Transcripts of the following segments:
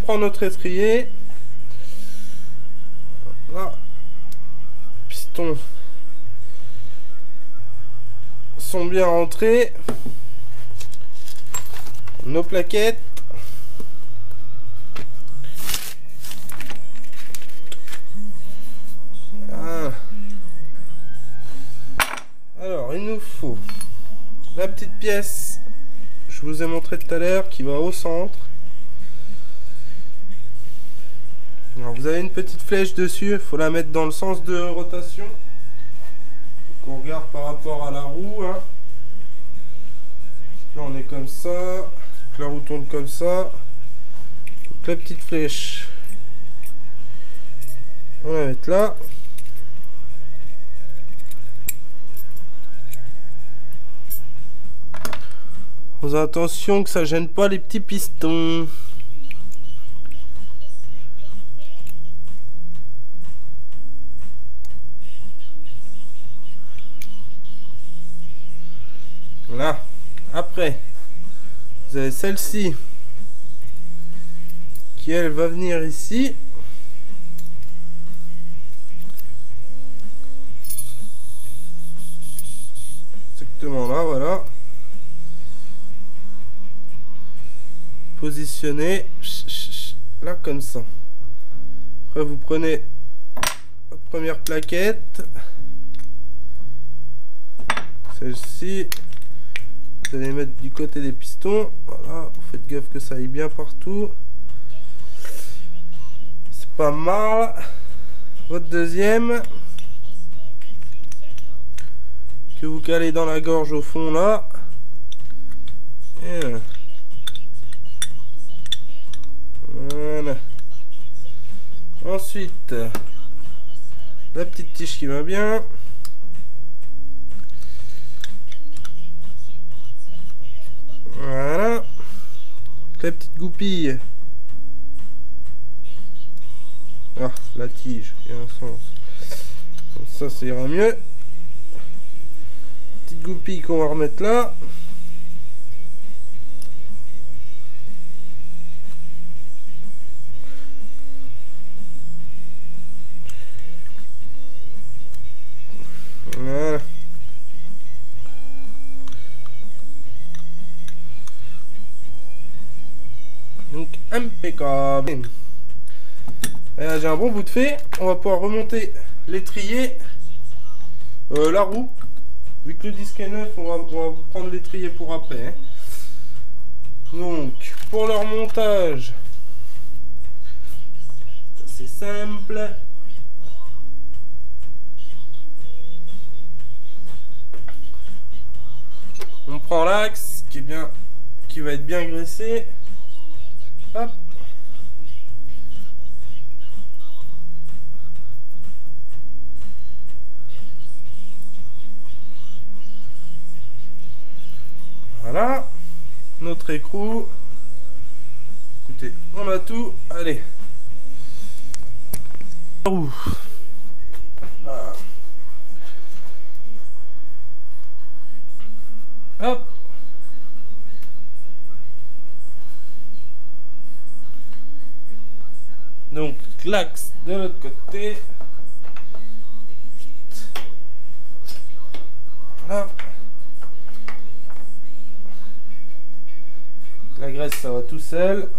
prend notre étrier. Là, pistons sont bien rentrés. Nos plaquettes. Ah. Alors, il nous faut la petite pièce, je vous ai montré tout à l'heure, qui va au centre. Alors, vous avez une petite flèche dessus, il faut la mettre dans le sens de rotation. Donc, on regarde par rapport à la roue. Hein. Là, on est comme ça. Donc, la roue tourne comme ça. Donc, la petite flèche, on va la mettre là. Faisons attention que ça gêne pas les petits pistons. Voilà. Après, vous avez celle-ci qui elle va venir ici. Exactement là, voilà. Positionner là comme ça. Après vous prenez votre première plaquette, celle-ci, vous allez mettre du côté des pistons. Voilà, vous faites gaffe que ça aille bien partout. C'est pas mal. Votre deuxième que vous calez dans la gorge au fond là. Et voilà. Ensuite, la petite tige qui va bien. Voilà. La petite goupille. Ah, la tige, il y a un sens. Comme ça, ça ira mieux. Petite goupille qu'on va remettre là. Voilà. Donc impeccable. J'ai un bon bout de fait. On va pouvoir remonter l'étrier, la roue. Vu que le disque est neuf, on va prendre l'étrier pour après. Hein. Donc pour leur montage, c'est simple. On prend l'axe qui va être bien graissé. Hop. Voilà. Notre écrou. Écoutez, on a tout. Allez. Voilà. Hop. Donc l'axe de l'autre côté. Voilà. La graisse ça va tout seul.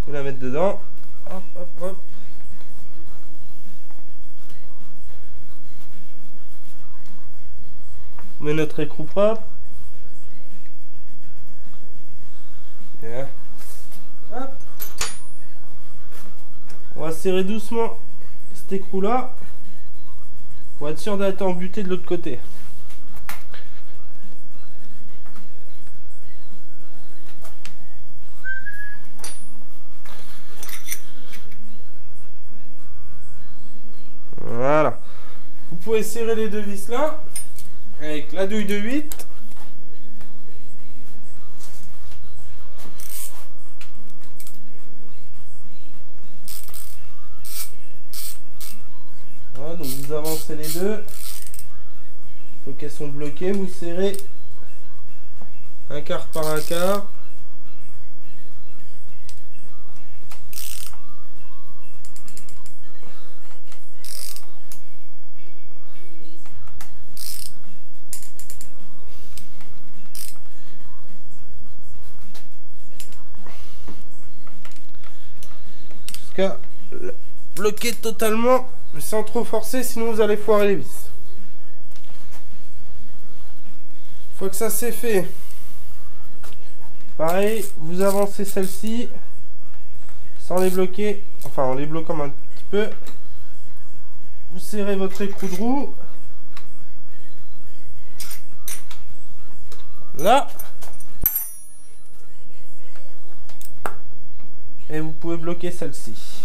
Faut la mettre dedans. Hop hop hop. On met notre écrou propre. Bien. Hop. On va serrer doucement cet écrou là pour être sûr d'être embuté de l'autre côté. Voilà. Vous pouvez serrer les deux vis là avec la douille de 8. Voilà, donc vous avancez les deux. Il faut qu'elles sont bloquées, vous serrez Un quart par un quart. Jusqu'à bloquer totalement, mais sans trop forcer, sinon vous allez foirer les vis. Une fois que ça c'est fait, pareil, vous avancez celle-ci sans les bloquer, enfin en les bloquant un petit peu. Vous serrez votre écrou de roue. Là. Et vous pouvez bloquer celle-ci.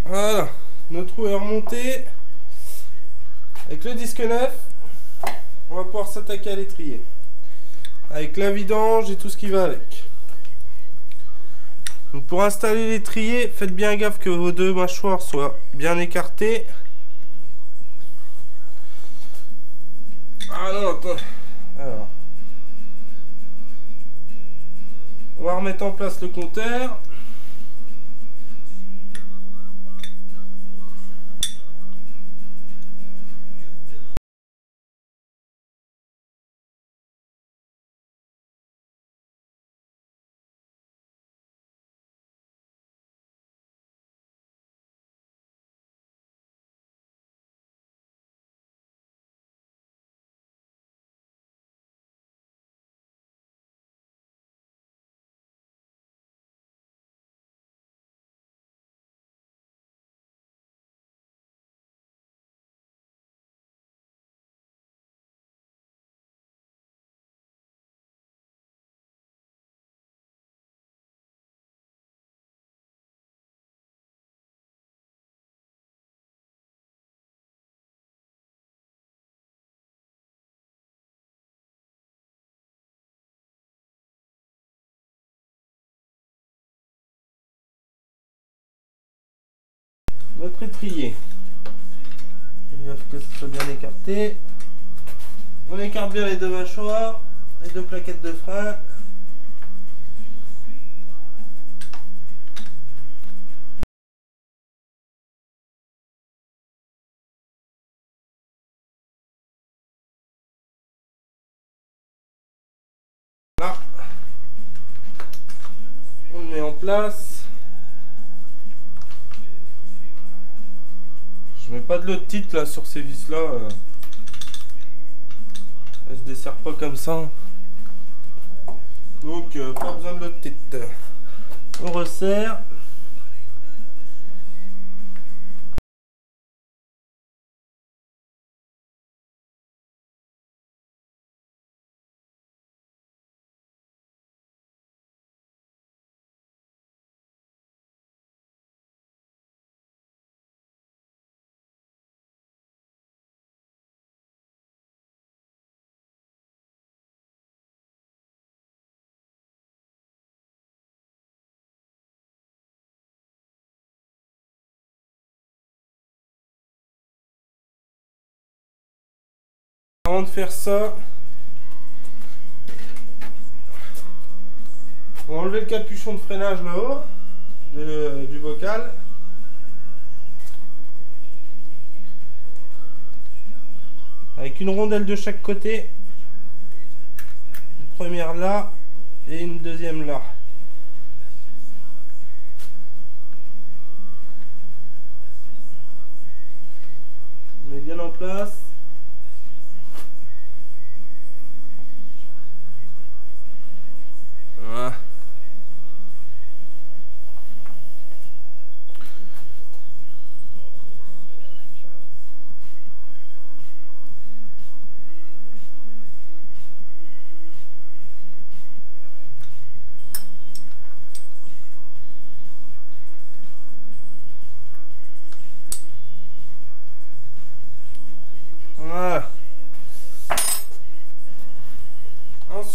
Voilà, notre roue est remontée. Avec le disque neuf, on va pouvoir s'attaquer à l'étrier. Avec la vidange et tout ce qui va avec. Donc pour installer l'étrier, faites bien gaffe que vos deux mâchoires soient bien écartées. Ah non, attends. Alors. On va remettre en place le compteur. Notre étrier. Faites gaffe que ce soit bien écarté. On écarte bien les deux mâchoires, les deux plaquettes de frein. Là, on le met en place. Je mets pas de l'autre titre là sur ces vis là. Elle se desserre pas comme ça. Donc pas besoin de l'autre titre. On resserre. Avant de faire ça, on va enlever le capuchon de freinage là-haut du bocal. Avec une rondelle de chaque côté. Une première là et une deuxième là. On met bien en place. Voilà.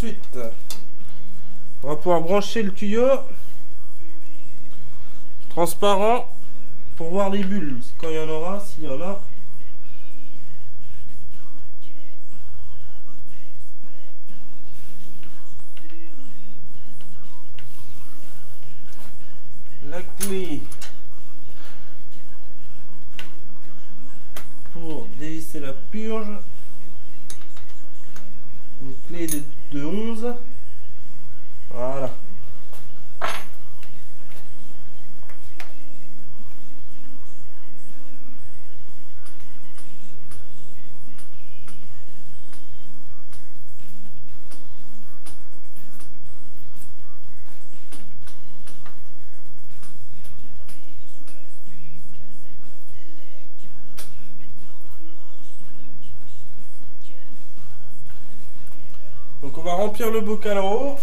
Ensuite, on va pouvoir brancher le tuyau transparent pour voir les bulles, quand il y en aura, s'il y en a. La clé pour dévisser la purge, une clé de 11, voilà. Donc on va remplir le bocal en haut.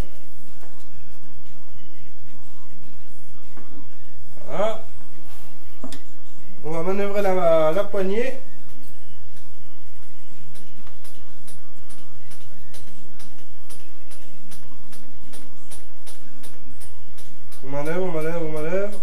Voilà. On va manœuvrer la poignée. On manœuvre, on manœuvre, on manœuvre.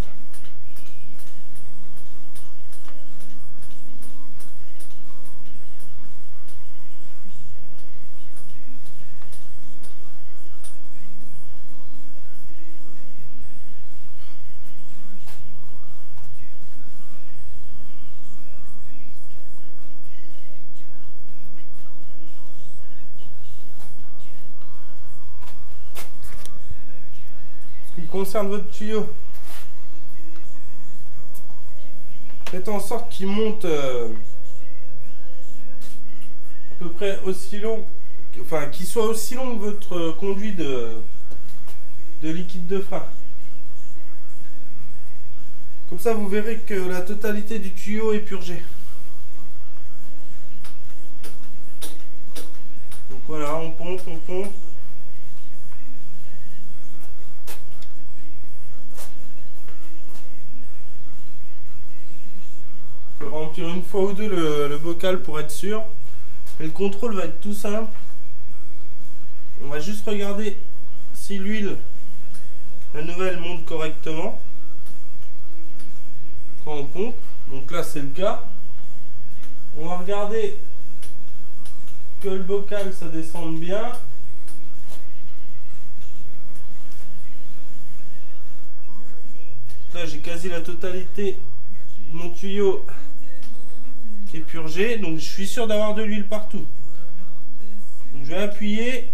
Qui concerne votre tuyau, faites en sorte qu'il monte à peu près aussi long, enfin qu'il soit aussi long que votre conduit de liquide de frein. Comme ça vous verrez que la totalité du tuyau est purgée. Donc voilà, on pompe, on pompe. Remplir une fois ou deux le bocal pour être sûr. Mais le contrôle va être tout simple. On va juste regarder si l'huile, la nouvelle, monte correctement quand on pompe. Donc là c'est le cas. On va regarder que le bocal ça descende bien. Là j'ai quasi la totalité de mon tuyau qui est purgé, donc je suis sûr d'avoir de l'huile partout. Donc je vais appuyer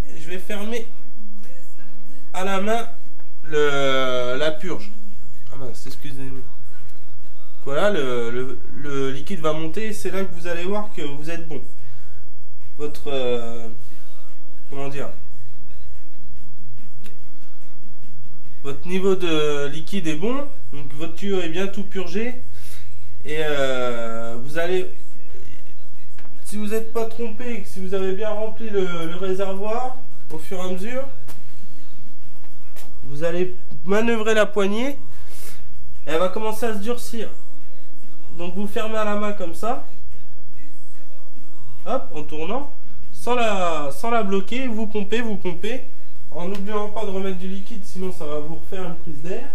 et je vais fermer à la main la purge. Ah mince, excusez-moi. Voilà, le liquide va monter, c'est là que vous allez voir que vous êtes bon. Votre comment dire, votre niveau de liquide est bon, donc votre tuyau est bien tout purgé. Et vous allez, si vous n'êtes pas trompé et que si vous avez bien rempli le réservoir au fur et à mesure, vous allez manœuvrer la poignée et elle va commencer à se durcir. Donc vous fermez à la main comme ça, hop, en tournant, sans la bloquer, vous pompez, en n'oubliant pas de remettre du liquide, sinon ça va vous refaire une prise d'air.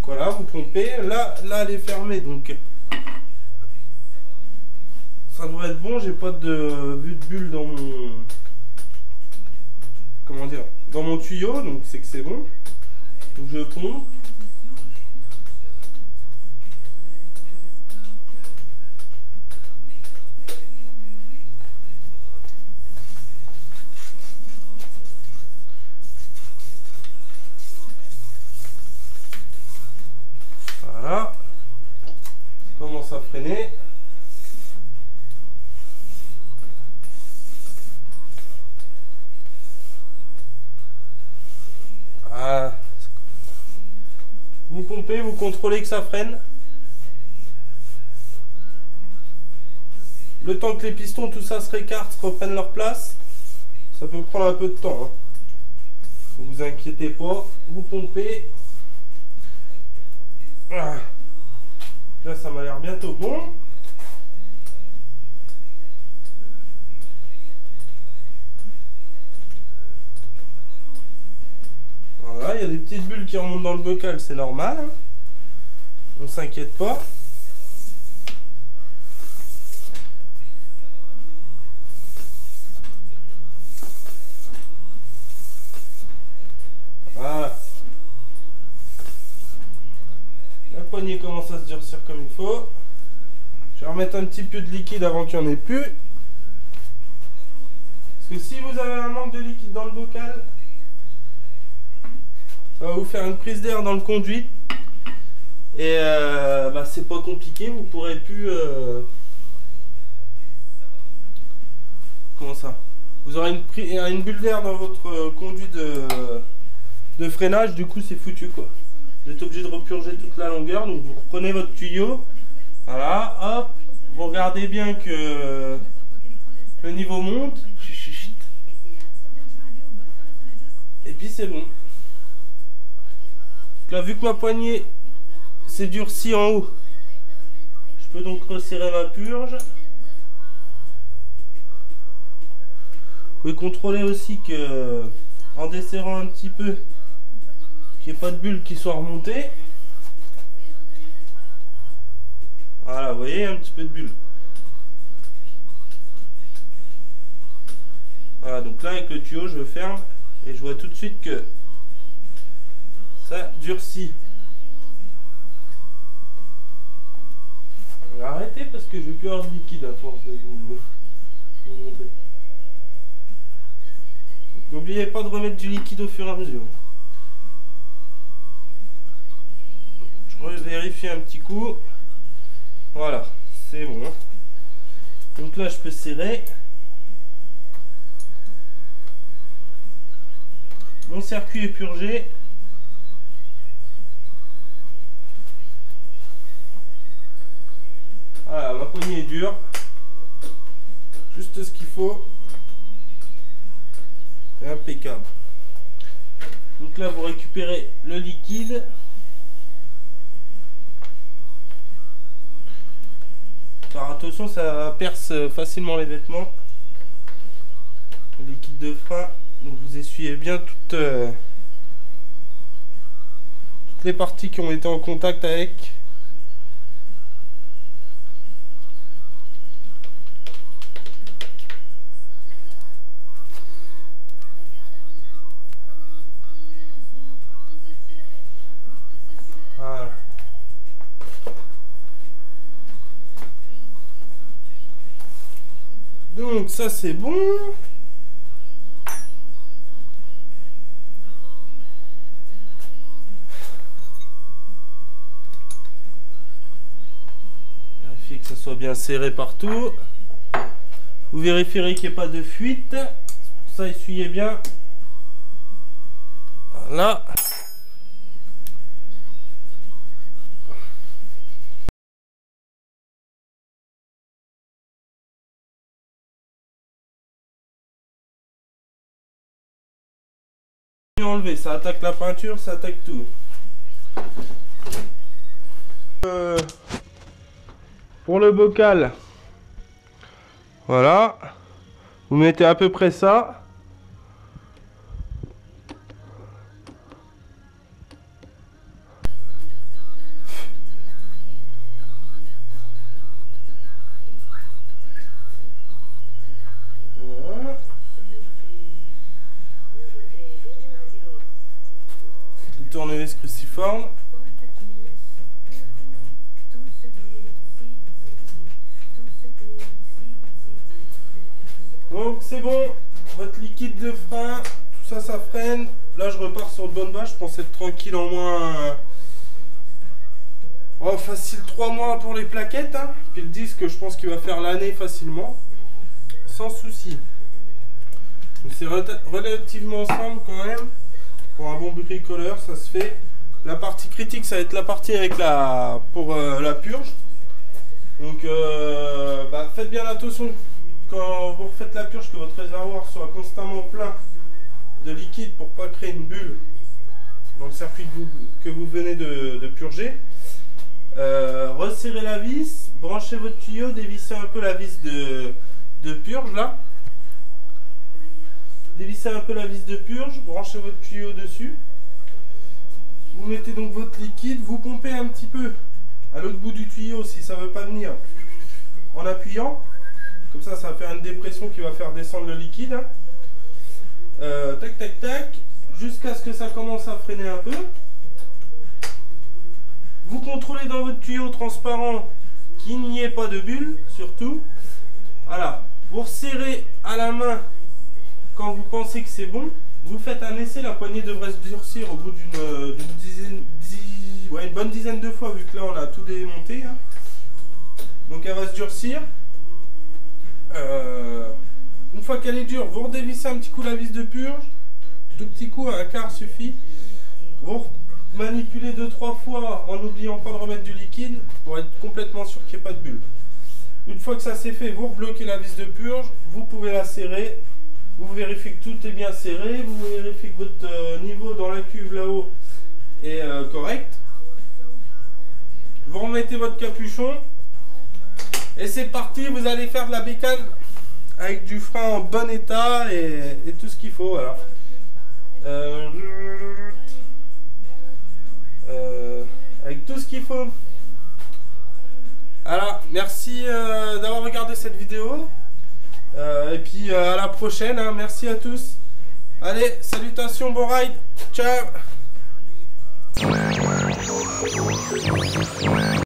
Voilà, vous pompez, là elle est fermée, donc ça devrait être bon. J'ai pas de vue de bulle dans mon, comment dire, dans mon tuyau, donc c'est que c'est bon. Donc je pompe. Voilà, ça commence à freiner. Ah. Vous pompez, vous contrôlez que ça freine. Le temps que les pistons, tout ça se récarte, reprennent leur place, ça peut prendre un peu de temps, hein. Ne vous inquiétez pas, vous pompez. Là ça m'a l'air bientôt bon. petite bulle qui remonte dans le bocal, c'est normal. Hein. On s'inquiète pas. Voilà. La poignée commence à se durcir comme il faut. Je vais remettre un petit peu de liquide avant qu'il n'y en ait plus. Parce que si vous avez un manque de liquide dans le bocal, ça va vous faire une prise d'air dans le conduit. Et bah, c'est pas compliqué, vous pourrez plus... Comment ça? Vous aurez une bulle d'air dans votre conduit de freinage, du coup c'est foutu quoi. Vous êtes obligé de repurger toute la longueur, donc vous reprenez votre tuyau. Voilà, hop, vous regardez bien que le niveau monte. Et puis c'est bon. Là, vu que ma poignée s'est durcie en haut, je peux donc resserrer ma purge. Vous pouvez contrôler aussi que, en desserrant un petit peu, qu'il n'y ait pas de bulles qui soient remontées. Voilà, vous voyez, un petit peu de bulles. Voilà, donc là avec le tuyau, je ferme et je vois tout de suite que ça durcit. On va arrêter parce que je vais plus avoir de liquide à force de vous montrer. N'oubliez pas de remettre du liquide au fur et à mesure. Je vérifie un petit coup. Voilà, c'est bon. Donc là, je peux serrer. Mon circuit est purgé. Voilà, ma poignée est dure. Juste ce qu'il faut. C'est impeccable. Donc là, vous récupérez le liquide. Alors attention, ça perce facilement les vêtements. Le liquide de frein. Donc vous essuyez bien toutes les parties qui ont été en contact avec. Voilà. Donc ça c'est bon. Vérifiez que ça soit bien serré partout. Vous vérifierez qu'il n'y ait pas de fuite. Pour ça, essuyez bien. Voilà. Enlever, ça attaque la peinture, ça attaque tout. Pour le bocal, voilà, vous mettez à peu près ça. Voilà. Le tournevis cruciforme. Donc c'est bon, votre liquide de frein, tout ça, ça freine. Là je repars sur de bonnes bases, je pense être tranquille en moins. Oh, facile 3 mois pour les plaquettes. Hein. Puis le disque, je pense qu'il va faire l'année facilement. Sans souci. C'est relativement simple quand même. Pour un bon bricoleur, ça se fait. La partie critique, ça va être la partie avec la purge. Donc bah, faites bien attention quand vous refaites la purge que votre réservoir soit constamment plein de liquide pour pas créer une bulle dans le circuit que vous venez de purger. Resserrez la vis, branchez votre tuyau, dévissez un peu la vis de purge là. Dévissez un peu la vis de purge, branchez votre tuyau dessus. Vous mettez donc votre liquide, vous pompez un petit peu à l'autre bout du tuyau si ça veut pas venir en appuyant. Comme ça va faire une dépression qui va faire descendre le liquide. Tac tac tac, jusqu'à ce que ça commence à freiner un peu. Vous contrôlez dans votre tuyau transparent qu'il n'y ait pas de bulle, surtout. Voilà, vous resserrez à la main quand vous pensez que c'est bon. Vous faites un essai, la poignée devrait se durcir au bout d'une une bonne dizaine de fois, vu que là on a tout démonté. Hein. Donc elle va se durcir. Une fois qu'elle est dure, vous redévissez un petit coup la vis de purge. Tout petit coup, un quart suffit. Vous manipulez 2-3 fois en n'oubliant pas de remettre du liquide pour être complètement sûr qu'il n'y ait pas de bulle. Une fois que ça c'est fait, vous rebloquez la vis de purge, vous pouvez la serrer. Vous vérifiez que tout est bien serré, vous vérifiez que votre niveau dans la cuve là-haut est correct. Vous remettez votre capuchon et c'est parti, vous allez faire de la bécane avec du frein en bon état et tout ce qu'il faut. Voilà. Avec tout ce qu'il faut. Alors, merci d'avoir regardé cette vidéo. Et puis à la prochaine, hein. Merci à tous. Allez, salutations, bon ride. Ciao.